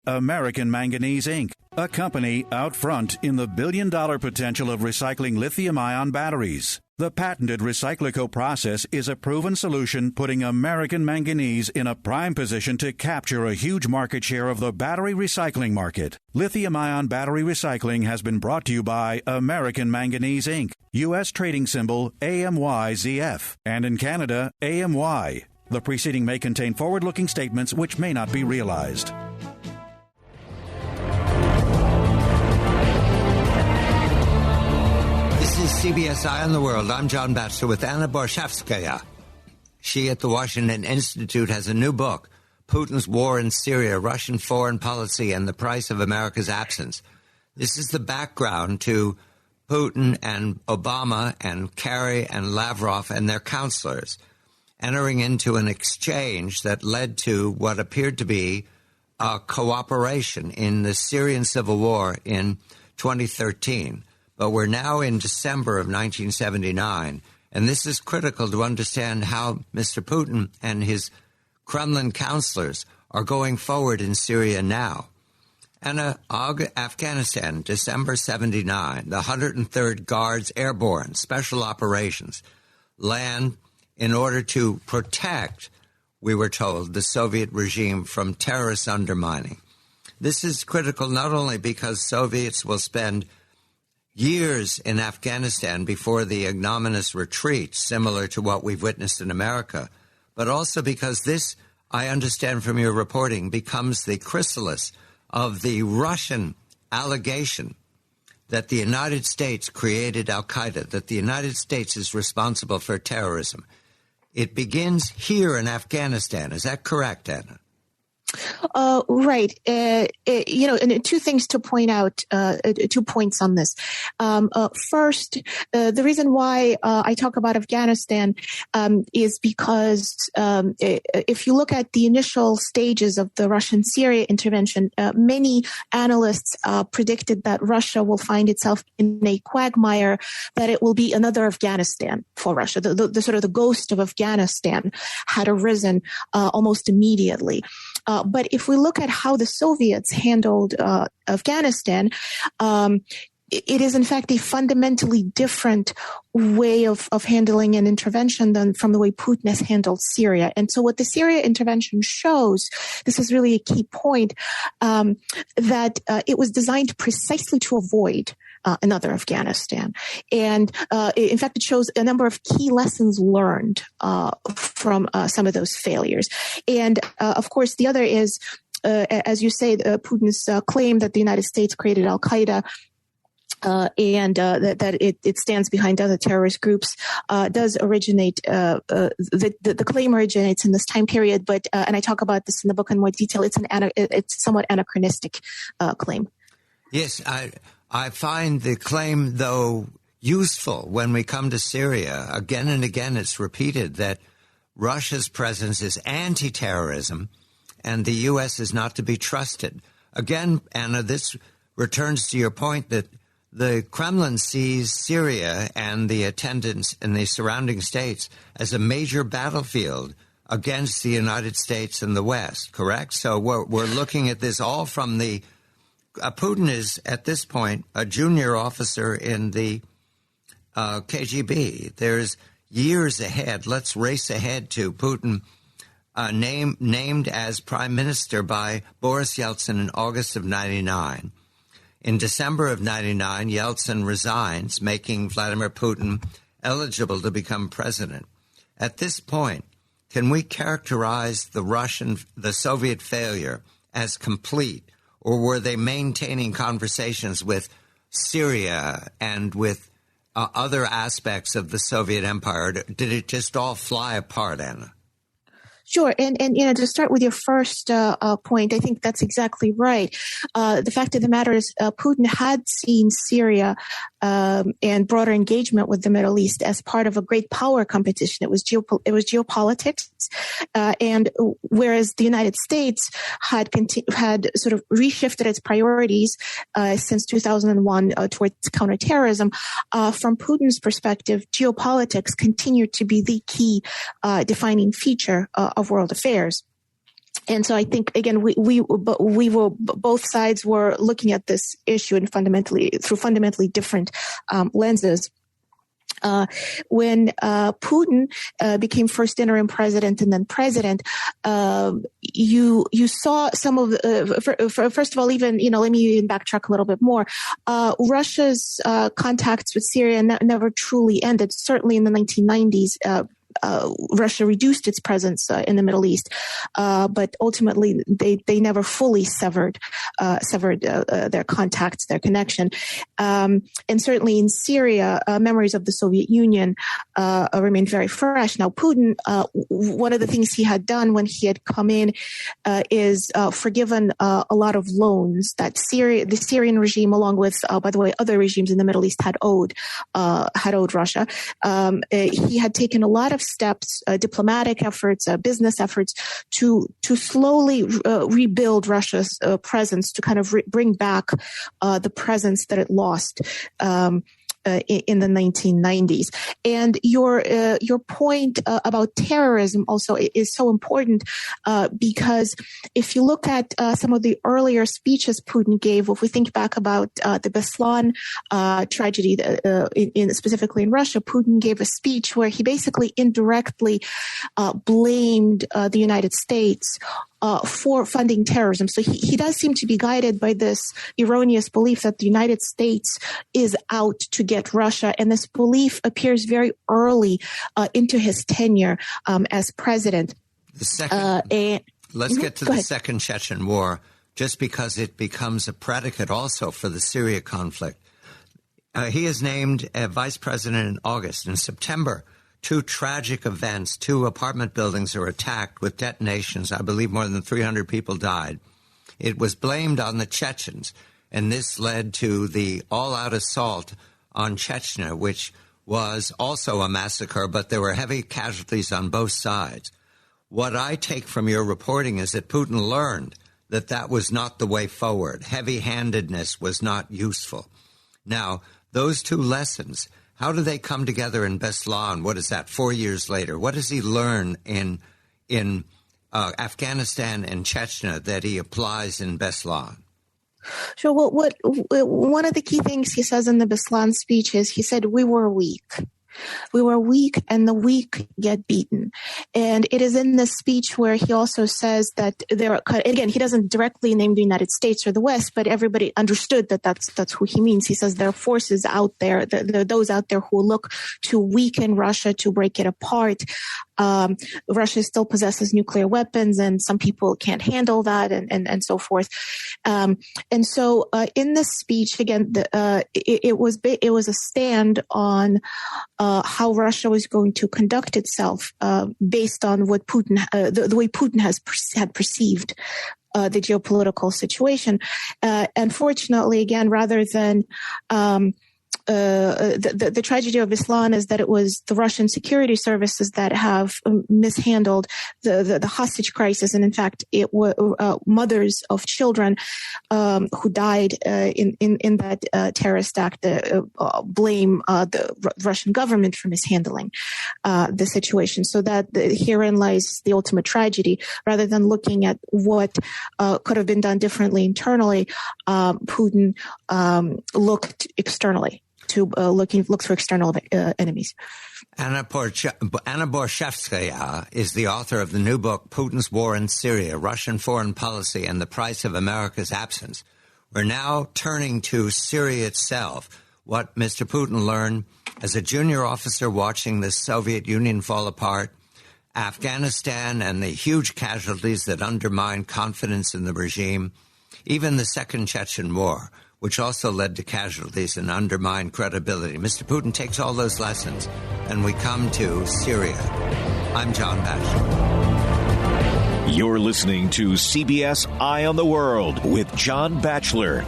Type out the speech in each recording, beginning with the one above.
American Manganese, Inc., a company out front in the billion-dollar potential of recycling lithium-ion batteries. The patented Recyclico process is a proven solution, putting American Manganese in a prime position to capture a huge market share of the battery recycling market. Lithium-ion battery recycling has been brought to you by American Manganese, Inc., U.S. trading symbol AMYZF, and in Canada, AMY. The preceding may contain forward-looking statements which may not be realized. This is CBS Eye on the World. I'm John Batchelor with Anna Borshevskaya. She at the Washington Institute has a new book, Putin's War in Syria, Russian Foreign Policy and the Price of America's Absence. This is the background to Putin and Obama and Kerry and Lavrov and their counselors entering into an exchange that led to what appeared to be a cooperation in the Syrian civil war in 2013. But we're now in December of 1979, and this is critical to understand how Mr. Putin and his Kremlin counselors are going forward in Syria now. And Afghanistan, December 79, the 103rd Guards Airborne Special Operations land in order to protect, we were told, the Soviet regime from terrorist undermining. This is critical not only because Soviets will spend years in Afghanistan before the ignominious retreat, similar to what we've witnessed in America, but also because this, I understand from your reporting, becomes the chrysalis of the Russian allegation that the United States created al-Qaeda, that the United States is responsible for terrorism. It begins here in Afghanistan. Is that correct, Anna? Right. And two things to point out, 2 points on this. First, the reason why I talk about Afghanistan is because if you look at the initial stages of the Russian-Syria intervention, many analysts predicted that Russia will find itself in a quagmire, that it will be another Afghanistan for Russia. The sort of the ghost of Afghanistan had arisen almost immediately. But if we look at how the Soviets handled Afghanistan, it is in fact a fundamentally different way of handling an intervention than from the way Putin has handled Syria. And so what the Syria intervention shows, this is really a key point, that it was designed precisely to avoid another Afghanistan. And in fact, it shows a number of key lessons learned from some of those failures. And of course, the other is, as you say, Putin's claim that the United States created al-Qaeda and that it stands behind other terrorist groups does originate. The claim originates in this time period, but and I talk about this in the book in more detail. It's somewhat anachronistic claim. Yes, I find the claim, though, useful when we come to Syria. Again and again, it's repeated that Russia's presence is anti-terrorism and the U.S. is not to be trusted. Again, Anna, this returns to your point that the Kremlin sees Syria and the attendants in the surrounding states as a major battlefield against the United States and the West, correct? So we're looking at this all from the Putin is, at this point, a junior officer in the KGB. There's years ahead. Let's race ahead to Putin, named as prime minister by Boris Yeltsin in August of 99. In December of 99, Yeltsin resigns, making Vladimir Putin eligible to become president. At this point, can we characterize the Soviet failure as complete? Or were they maintaining conversations with Syria and with other aspects of the Soviet empire? Did it just all fly apart, Anna? Sure. And to start with your first point, I think that's exactly right. The fact of the matter is Putin had seen Syria and broader engagement with the Middle East as part of a great power competition. It was geopolitics. And whereas the United States had sort of reshifted its priorities since 2001 towards counterterrorism, from Putin's perspective, geopolitics continued to be the key defining feature of world affairs. And so I think, again, both sides were looking at this issue and through fundamentally different lenses. When Putin became first interim president and then president, you saw some of first of all, even, let me even backtrack a little bit more. Russia's contacts with Syria never truly ended. Certainly in the 1990s, Russia reduced its presence in the Middle East, but ultimately they never fully severed their contacts, their connection. And certainly in Syria, memories of the Soviet Union remain very fresh. Now, Putin, one of the things he had done when he had come in is forgiven a lot of loans that the Syrian regime, along with, by the way, other regimes in the Middle East had owed Russia. He had taken a lot of steps, diplomatic efforts, business efforts to slowly rebuild Russia's presence, to kind of bring back the presence that it lost in the 1990s. And your point about terrorism also is so important because if you look at some of the earlier speeches Putin gave, if we think back about the Beslan tragedy, specifically in Russia, Putin gave a speech where he basically indirectly blamed the United States for funding terrorism. So he does seem to be guided by this erroneous belief that the United States is out to get Russia. And this belief appears very early into his tenure as president. Let's get to the second Chechen war, just because it becomes a predicate also for the Syria conflict. He is named vice president in August. In September, two tragic events, two apartment buildings are attacked with detonations. I believe more than 300 people died. It was blamed on the Chechens, and this led to the all-out assault on Chechnya, which was also a massacre, but there were heavy casualties on both sides. What I take from your reporting is that Putin learned that that was not the way forward. Heavy-handedness was not useful. Now, those two lessons, how do they come together in Beslan? What is that, 4 years later? What does he learn in Afghanistan and Chechnya that he applies in Beslan? Sure. Well, one of the key things he says in the Beslan speech is he said, we were weak. We were weak, and the weak get beaten. And it is in this speech where he also says that again, he doesn't directly name the United States or the West, but everybody understood that that's who he means. He says there are forces out there, those out there who look to weaken Russia, to break it apart. Russia still possesses nuclear weapons, and some people can't handle that, and so forth. And so in this speech, again, it was a stand on how Russia was going to conduct itself based on what Putin, the way Putin had perceived the geopolitical situation. Unfortunately, again, rather than the tragedy of Beslan is that it was the Russian security services that have mishandled the hostage crisis, and in fact, it was mothers of children who died in that terrorist act blame the Russian government for mishandling the situation. So that herein lies the ultimate tragedy. Rather than looking at what could have been done differently internally, Putin looked externally. Looks for external enemies. Anna Borshevskaya is the author of the new book, Putin's War in Syria, Russian Foreign Policy and the Price of America's Absence. We're now turning to Syria itself, what Mr. Putin learned as a junior officer watching the Soviet Union fall apart, Afghanistan and the huge casualties that undermine confidence in the regime, even the Second Chechen War, which also led to casualties and undermined credibility. Mr. Putin takes all those lessons, and we come to Syria. I'm John Batchelor. You're listening to CBS Eye on the World with John Batchelor.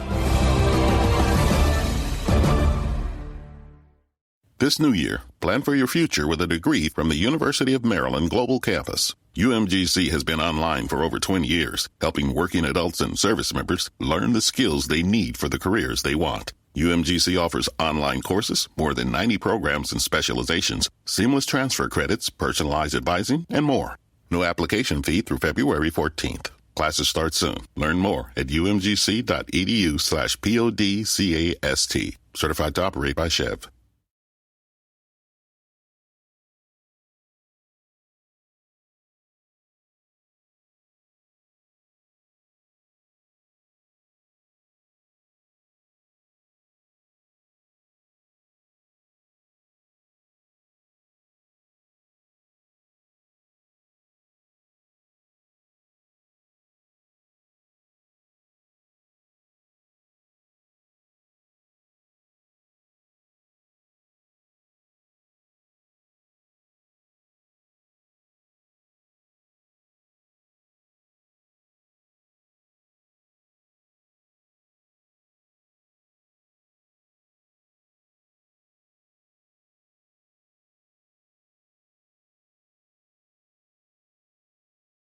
This new year, plan for your future with a degree from the University of Maryland Global Campus. UMGC has been online for over 20 years, helping working adults and service members learn the skills they need for the careers they want. UMGC offers online courses, more than 90 programs and specializations, seamless transfer credits, personalized advising, and more. No application fee through February 14th. Classes start soon. Learn more at umgc.edu/PODCAST. Certified to operate by Chev.